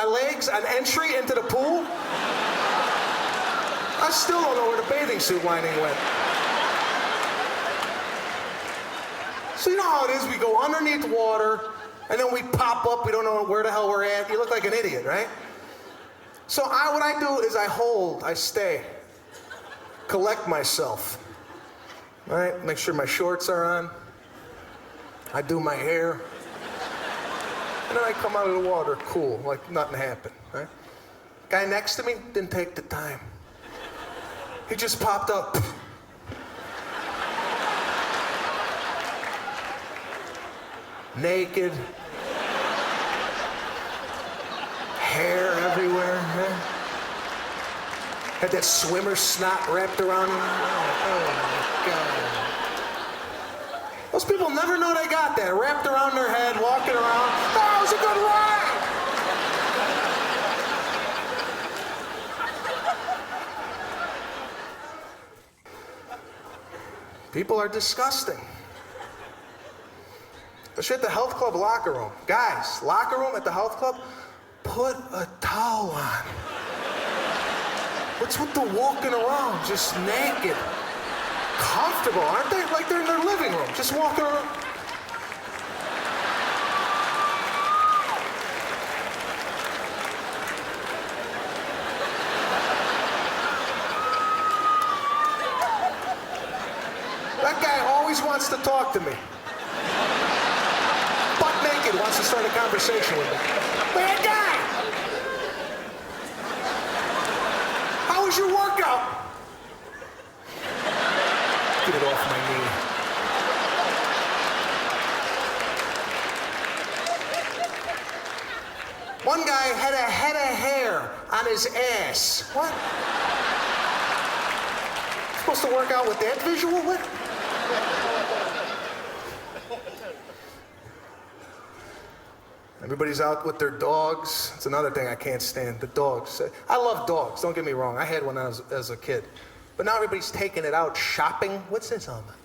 my legs an entry into the pool? I still don't know where the bathing suit lining went. So you know how it is, we go underneath water, and then we pop up, we don't know where the hell we're at. You look like an idiot, right? So what I do is I stay, collect myself, right? Make sure my shorts are on. I do my hair. And then I come out of the water cool, like nothing happened, right? Guy next to me didn't take the time. He just popped up. Naked. Hair everywhere. Yeah. Had that swimmer snot wrapped around him. Oh my God. Those people never know they got that wrapped around their head, walking around. Oh, it was a good ride. People are disgusting. Especially at the health club locker room. Guys, locker room at the health club, put a towel on. What's with the walking around, just naked? Comfortable, aren't they? Like they're in their living room, just walking around. That guy always wants to talk to me. Butt naked, wants to start a conversation with me. Bad guy! How was your workout? Get it off my knee. One guy had a head of hair on his ass. What? Supposed to work out with that visual? What? Everybody's out with their dogs. It's another thing I can't stand, the dogs. I love dogs, don't get me wrong. I had one as a kid. But now everybody's taking it out shopping. What's this all about?